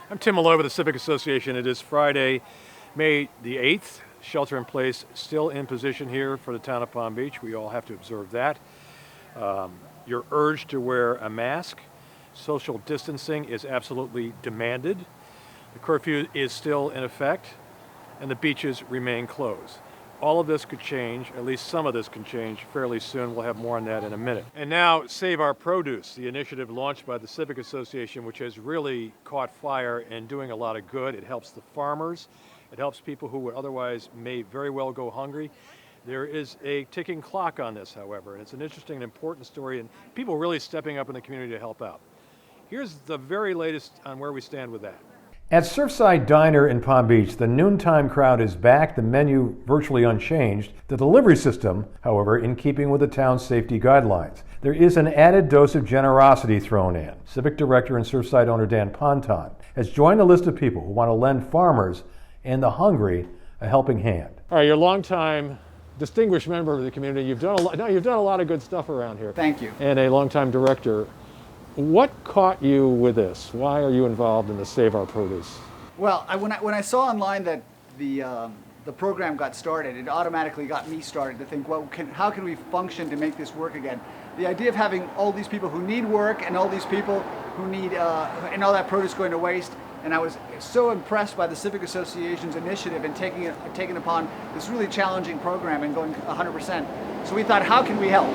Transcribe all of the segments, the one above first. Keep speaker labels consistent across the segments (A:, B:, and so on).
A: I'm Tim Malloy with the Civic Association. It is Friday, May the 8th. Shelter in place still in position here for the town of Palm Beach. We all have to observe that. You're urged to wear a mask. Social distancing is absolutely demanded. The curfew is still in effect, and the beaches remain closed. All of this could change, at least some of this can change fairly soon. We'll have more on that in a minute. And now, Save Our Produce, the initiative launched by the Civic Association, which has really caught fire and doing a lot of good. It helps the farmers. It helps people who would otherwise may very well go hungry. There is a ticking clock on this, however, and it's an interesting and important story, and people really stepping up in the community to help out. Here's the very latest on where we stand with that.
B: At Surfside Diner in Palm Beach, the noontime crowd is back, the menu virtually unchanged. The delivery system, however, in keeping with the town's safety guidelines. There is an added dose of generosity thrown in. Civic Director and Surfside owner Dan Ponton has joined a list of people who want to lend farmers and the hungry a helping hand.
A: All right, you're a longtime distinguished member of the community. You've done a lot of good stuff around here.
C: Thank you.
A: And a longtime director. What caught you with this? Why are you involved in the Save Our Produce?
C: Well, when I saw online that the program got started, it automatically got me started to think, well, how can we function to make this work again? The idea of having all these people who need work and all these people who need and all that produce going to waste, and I was so impressed by the Civic Association's initiative and taking upon this really challenging program and going 100%. So we thought, how can we help?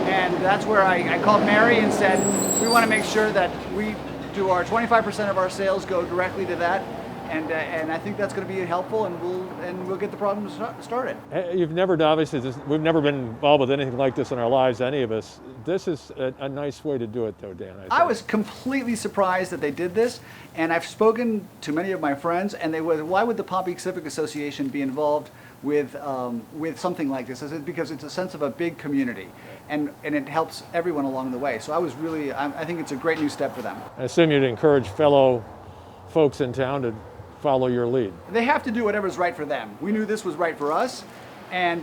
C: And that's where I called Mary and said, we want to make sure that we do our 25% of our sales go directly to that, and I think that's going to be helpful, and we'll get the problem started.
A: You've never we've never been involved with anything like this in our lives, any of us. This is a nice way to do it, though, Dan.
C: I was completely surprised that they did this, and I've spoken to many of my friends, and they were, why would the Palm Beach Civic Association be involved with something like this? I said, because it's a sense of a big community, and it helps everyone along the way. So I think it's a great new step for them.
A: I assume you'd encourage fellow folks in town to follow your lead.
C: They have to do whatever's right for them. We knew this was right for us, and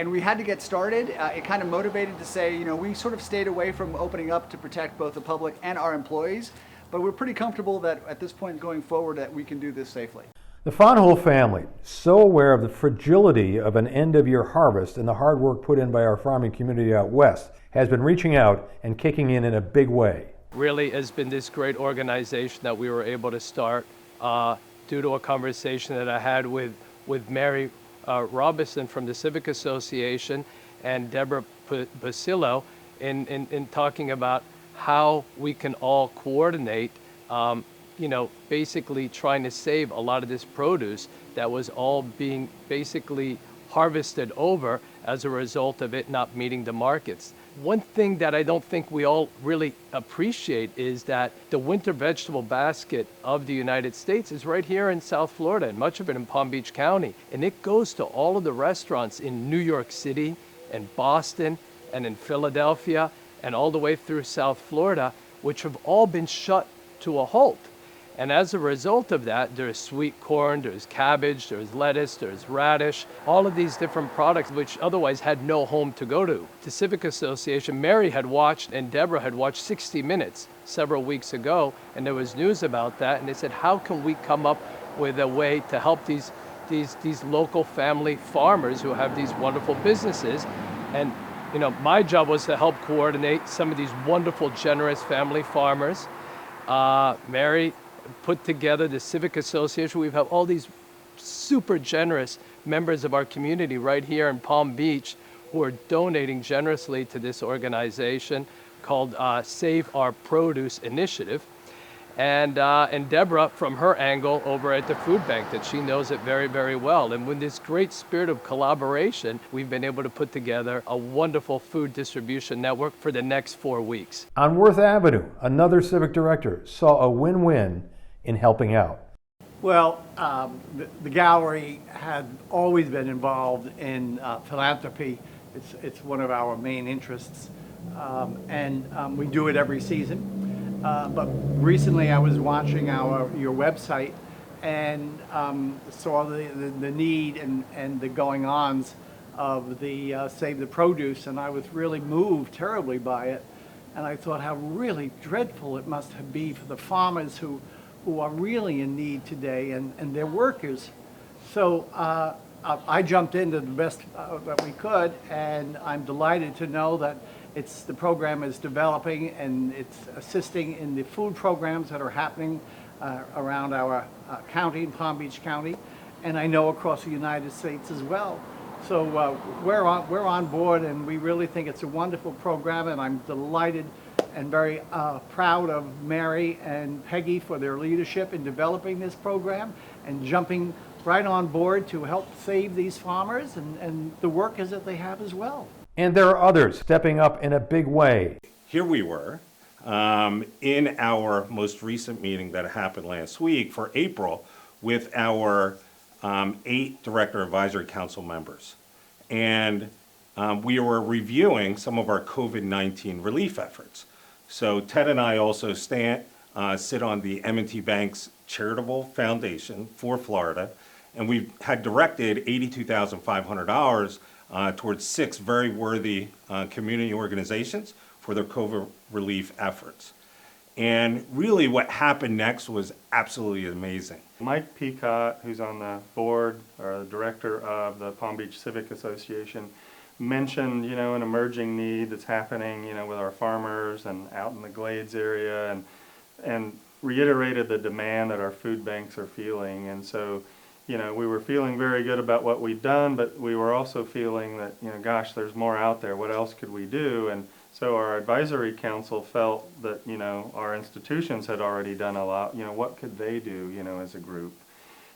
C: we had to get started. It kind of motivated to say, we sort of stayed away from opening up to protect both the public and our employees, but we're pretty comfortable that at this point going forward that we can do this safely.
B: The Fonhole family, so aware of the fragility of an end-of-year harvest and the hard work put in by our farming community out west, has been reaching out and kicking in a big way.
D: Really has been this great organization that we were able to start due to a conversation that I had with Mary Robinson from the Civic Association and Deborah Basilio in talking about how we can all coordinate basically trying to save a lot of this produce that was all being basically harvested over as a result of it not meeting the markets. One thing that I don't think we all really appreciate is that the winter vegetable basket of the United States is right here in South Florida, and much of it in Palm Beach County. And it goes to all of the restaurants in New York City and Boston and in Philadelphia and all the way through South Florida, which have all been shut to a halt. And as a result of that, there's sweet corn, there's cabbage, there's lettuce, there's radish, all of these different products which otherwise had no home to go to. The Civic Association, Mary had watched and Deborah had watched 60 Minutes several weeks ago, and there was news about that, and they said, how can we come up with a way to help these local family farmers who have these wonderful businesses? And my job was to help coordinate some of these wonderful, generous family farmers. Mary put together the Civic Association. We have all these super generous members of our community right here in Palm Beach who are donating generously to this organization called Save Our Produce Initiative. And Deborah, from her angle over at the food bank, that she knows it very, very well. And with this great spirit of collaboration, we've been able to put together a wonderful food distribution network for the next 4 weeks.
B: On Worth Avenue, another Civic Director saw a win-win in helping out.
E: Well, the gallery had always been involved in philanthropy. It's one of our main interests, and we do it every season. But recently I was watching your website and saw the need and the going-ons of the Save the Produce, and I was really moved terribly by it. And I thought how really dreadful it must be for the farmers who who are really in need today, and they're workers. So I jumped into the best that we could, and I'm delighted to know that the program is developing and it's assisting in the food programs that are happening around our county, Palm Beach County, and I know across the United States as well. So we're on board, and we really think it's a wonderful program, and I'm delighted and very proud of Mary and Peggy for their leadership in developing this program and jumping right on board to help save these farmers and the workers that they have as well.
B: And there are others stepping up in a big way.
F: Here we were in our most recent meeting that happened last week for April with our 8 Director Advisory Council members. And we were reviewing some of our COVID-19 relief efforts. So Ted and I also sit on the M&T Bank's Charitable Foundation for Florida, and we had directed $82,500 towards 6 very worthy community organizations for their COVID relief efforts. And really what happened next was absolutely amazing.
G: Mike Peacock, who's on the board or the director of the Palm Beach Civic Association, mentioned, an emerging need that's happening, with our farmers and out in the Glades area, and reiterated the demand that our food banks are feeling. And so, we were feeling very good about what we'd done, but we were also feeling that, gosh, there's more out there. What else could we do? And so our advisory council felt that, our institutions had already done a lot. What could they do, as a group?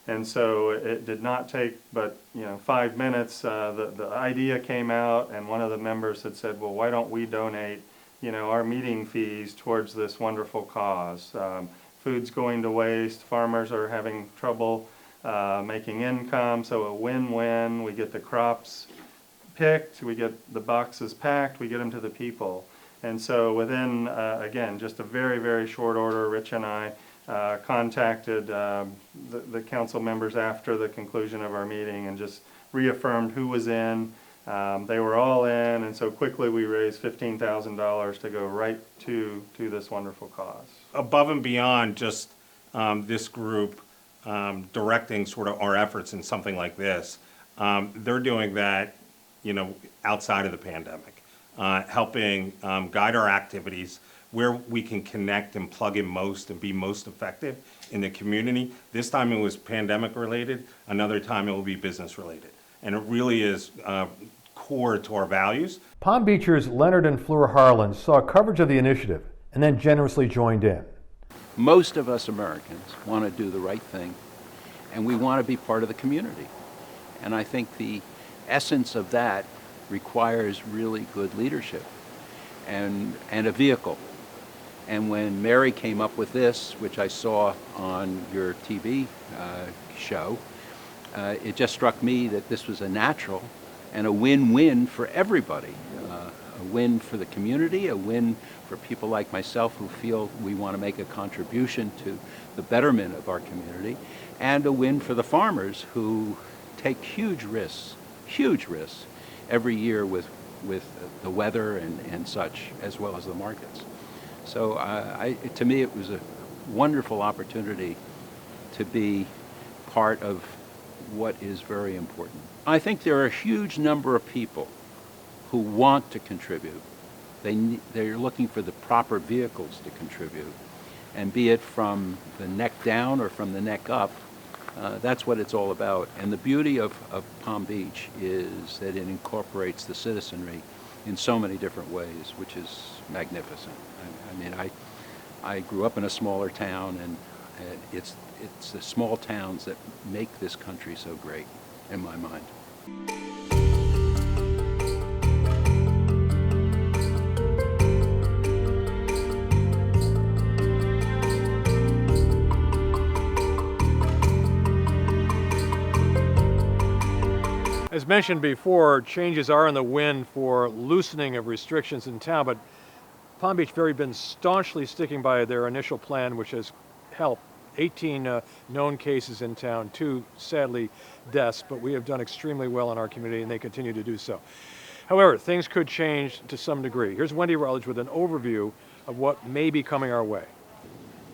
G: And so it did not take but 5 minutes. The idea came out, and one of the members had said, well, why don't we donate our meeting fees towards this wonderful cause? Food's going to waste, farmers are having trouble making income, so a win-win. We get the crops picked, we get the boxes packed, we get them to the people. And so within, again, just a very, very short order, Rich and I contacted the council members after the conclusion of our meeting and just reaffirmed who was in. They were all in, and so quickly we raised $15,000 to go right to this wonderful cause.
F: Above and beyond just this group directing sort of our efforts in something like this, they're doing that, outside of the pandemic, helping guide our activities where we can connect and plug in most and be most effective in the community. This time it was pandemic related, another time it will be business related. And it really is core to our values.
B: Palm Beachers Leonard and Fleur Harlan saw coverage of the initiative and then generously joined in.
H: Most of us Americans want to do the right thing, and we want to be part of the community. And I think the essence of that requires really good leadership and a vehicle. And when Mary came up with this, which I saw on your TV show, it just struck me that this was a natural and a win-win for everybody. A win for the community, a win for people like myself who feel we want to make a contribution to the betterment of our community, and a win for the farmers who take huge risks every year with the weather and such, as well as the markets. So to me, it was a wonderful opportunity to be part of what is very important. I think there are a huge number of people who want to contribute. They're looking for the proper vehicles to contribute, and be it from the neck down or from the neck up, that's what it's all about. And the beauty of Palm Beach is that it incorporates the citizenry in so many different ways, which is magnificent. I mean, I grew up in a smaller town, and it's the small towns that make this country so great, in my mind.
A: As mentioned before, changes are in the wind for loosening of restrictions in town, but Palm Beach Very been staunchly sticking by their initial plan, which has helped 18 known cases in town, 2 sadly deaths, but we have done extremely well in our community and they continue to do so. However, things could change to some degree. Here's Wendy Rutledge with an overview of what may be coming our way.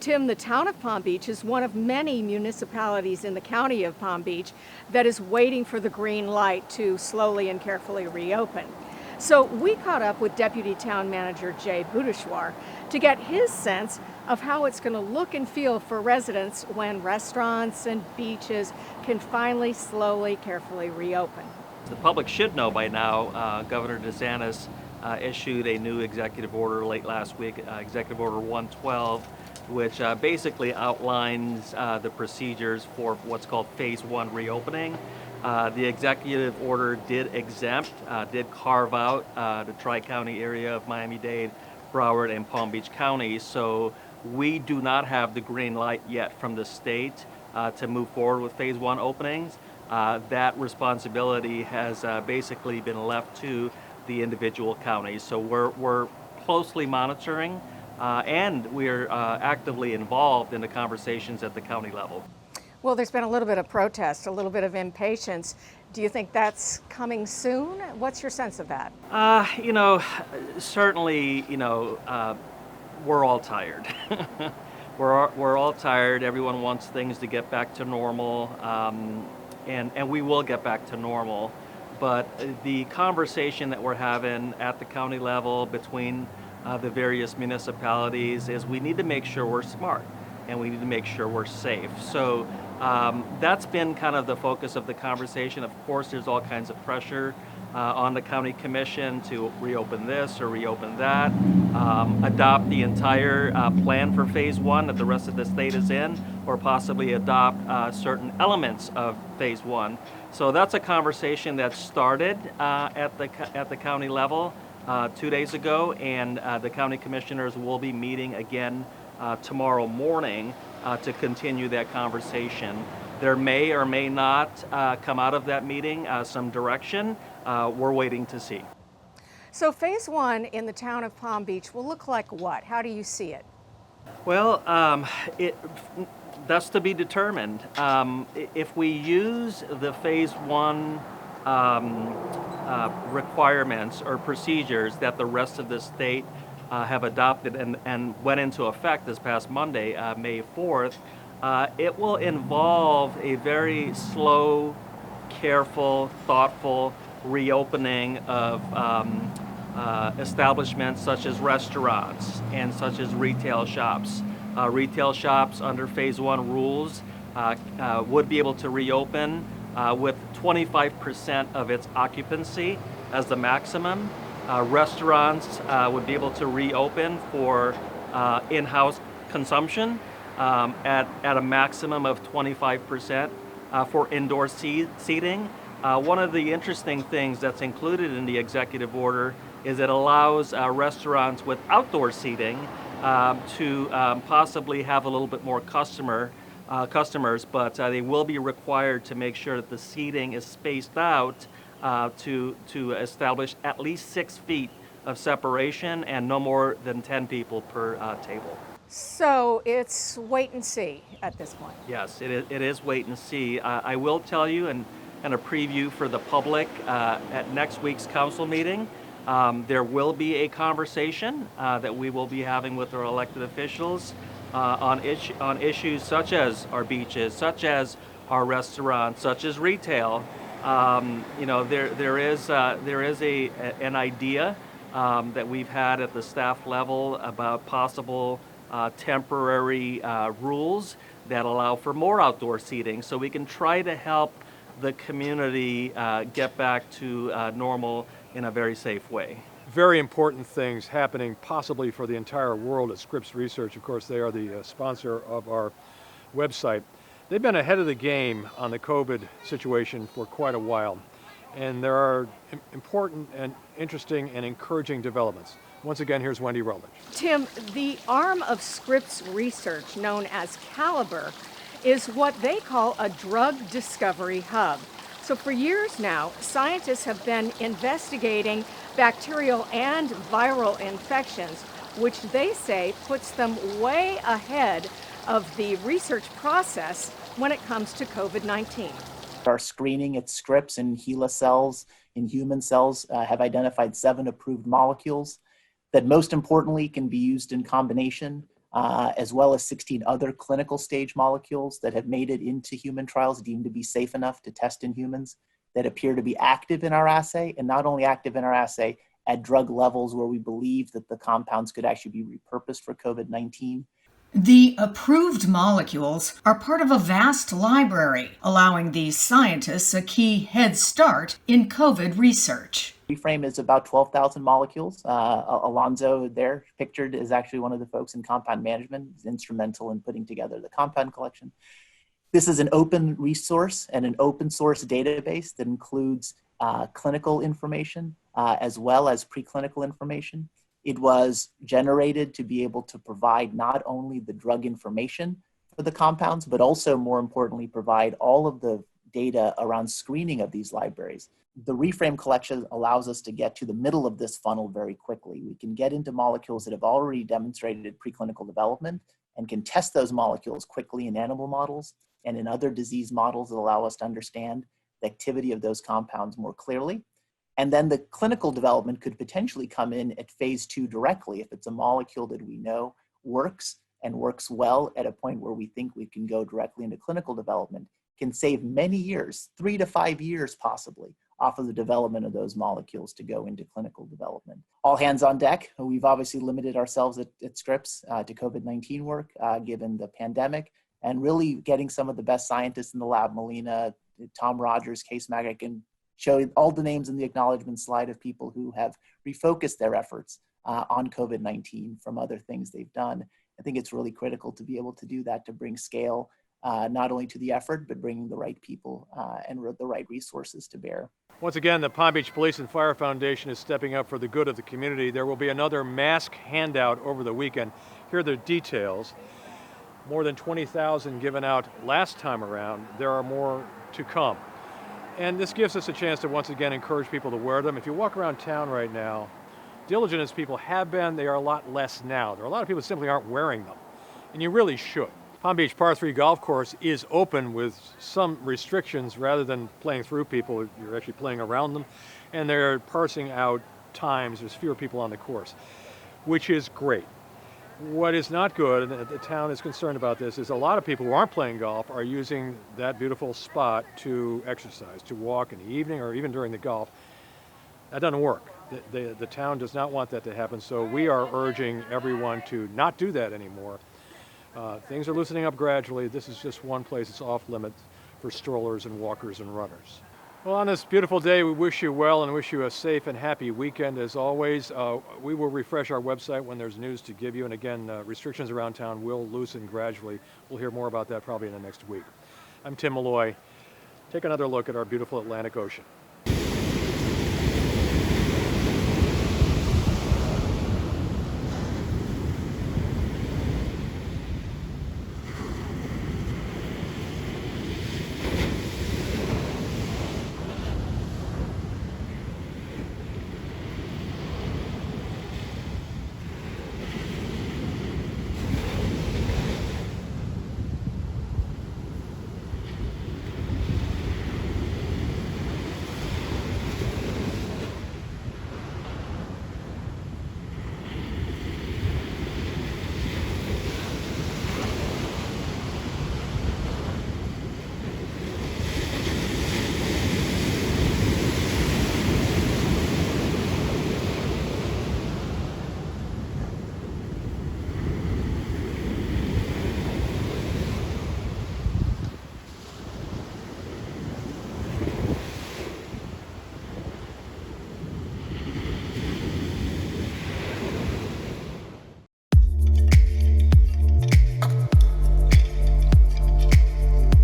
I: Tim, the town of Palm Beach is one of many municipalities in the county of Palm Beach that is waiting for the green light to slowly and carefully reopen. So we caught up with Deputy Town Manager Jay Budeshwar to get his sense of how it's going to look and feel for residents when restaurants and beaches can finally, slowly, carefully reopen.
J: The public should know by now, Governor DeSantis issued a new executive order late last week, Executive Order 112, which basically outlines the procedures for what's called Phase 1 reopening. The executive order did exempt, did carve out the Tri-County area of Miami-Dade, Broward, and Palm Beach counties. So we do not have the green light yet from the state to move forward with Phase 1 openings. That responsibility has basically been left to the individual counties. So we're closely monitoring and we're actively involved in the conversations at the county level.
I: Well, there's been a little bit of protest, a little bit of impatience. Do you think that's coming soon? What's your sense of that?
J: Certainly, we're all tired. we're all tired. Everyone wants things to get back to normal, and we will get back to normal. But the conversation that we're having at the county level between the various municipalities is we need to make sure we're smart and we need to make sure we're safe. So that's been kind of the focus of the conversation. Of course, there's all kinds of pressure on the county commission to reopen this or reopen that, adopt the entire plan for Phase 1 that the rest of the state is in, or possibly adopt certain elements of Phase 1. So that's a conversation that started at the county level 2 days ago, and the county commissioners will be meeting again tomorrow morning to continue that conversation. There may or may not come out of that meeting some direction. We're waiting to see.
I: So Phase 1 in the town of Palm Beach will look like what? How do you see it?
J: Well, that's to be determined. If we use the Phase 1 requirements or procedures that the rest of the state have adopted and went into effect this past Monday, May 4th, it will involve a very slow, careful, thoughtful reopening of establishments such as restaurants and such as retail shops. Retail shops under Phase 1 rules would be able to reopen with 25% of its occupancy as the maximum. Restaurants would be able to reopen for in-house consumption at a maximum of 25% for indoor seating. One of the interesting things that's included in the executive order is it allows restaurants with outdoor seating to possibly have a little bit more customers, but they will be required to make sure that the seating is spaced out to establish at least 6 feet of separation and no more than 10 people per table.
I: So it's wait and see at this point.
J: Yes, it is wait and see. I will tell you, and a preview for the public, at next week's council meeting, there will be a conversation that we will be having with our elected officials on issues such as our beaches, such as our restaurants, such as retail. There is an idea that we've had at the staff level about possible temporary rules that allow for more outdoor seating, so we can try to help the community get back to normal in a very safe way.
A: Very important things happening possibly for the entire world at Scripps Research. Of course, they are the sponsor of our website. They've been ahead of the game on the COVID situation for quite a while, and there are important and interesting and encouraging developments. Once again, here's Wendy Rutledge.
I: Tim, the arm of Scripps Research, known as Caliber, is what they call a drug discovery hub. So for years now, scientists have been investigating bacterial and viral infections, which they say puts them way ahead of the research process when it comes to COVID-19.
K: Our screening at Scripps and HeLa cells in human cells have identified 7 approved molecules that most importantly can be used in combination as well as 16 other clinical stage molecules that have made it into human trials deemed to be safe enough to test in humans, that appear to be active in our assay, and not only active in our assay at drug levels where we believe that the compounds could actually be repurposed for COVID-19.
L: The approved molecules are part of a vast library, allowing these scientists a key head start in COVID research.
K: Reframe is about 12,000 molecules. Alonzo there pictured is actually one of the folks in compound management. He's instrumental in putting together the compound collection. This is an open resource and an open source database that includes clinical information as well as preclinical information. It was generated to be able to provide not only the drug information for the compounds, but also more importantly, provide all of the data around screening of these libraries. The Reframe collection allows us to get to the middle of this funnel very quickly. We can get into molecules that have already demonstrated preclinical development and can test those molecules quickly in animal models and in other disease models that allow us to understand the activity of those compounds more clearly. And then the clinical development could potentially come in at phase 2 directly if it's a molecule that we know works and works well at a point where we think we can go directly into clinical development, can save many years, 3 to 5 years possibly, off of the development of those molecules to go into clinical development. All hands on deck. We've obviously limited ourselves at Scripps to COVID-19 work given the pandemic, and really getting some of the best scientists in the lab, Melina, Tom Rogers, Case Magrick, and show all the names in the acknowledgement slide of people who have refocused their efforts on COVID-19 from other things they've done. I think it's really critical to be able to do that, to bring scale not only to the effort, but bringing the right people and the right resources to bear.
A: Once again, the Palm Beach Police and Fire Foundation is stepping up for the good of the community. There will be another mask handout over the weekend. Here are the details. More than 20,000 given out last time around. There are more to come. And this gives us a chance to once again encourage people to wear them. If you walk around town right now, diligent as people have been, they are a lot less now. There are a lot of people who simply aren't wearing them, and you really should. Palm Beach Par 3 Golf Course is open with some restrictions. Rather than playing through people, you're actually playing around them, and they're parsing out times. There's fewer people on the course, which is great. What is not good, and the town is concerned about this, is a lot of people who aren't playing golf are using that beautiful spot to exercise, to walk in the evening or even during the golf. That doesn't work. The town does not want that to happen, so we are urging everyone to not do that anymore. Things are loosening up gradually. This is just one place that's off limits for strollers and walkers and runners. Well, on this beautiful day, we wish you well and wish you a safe and happy weekend as always. We will refresh our website when there's news to give you. And again, restrictions around town will loosen gradually. We'll hear more about that probably in the next week. I'm Tim Malloy. Take another look at our beautiful Atlantic Ocean.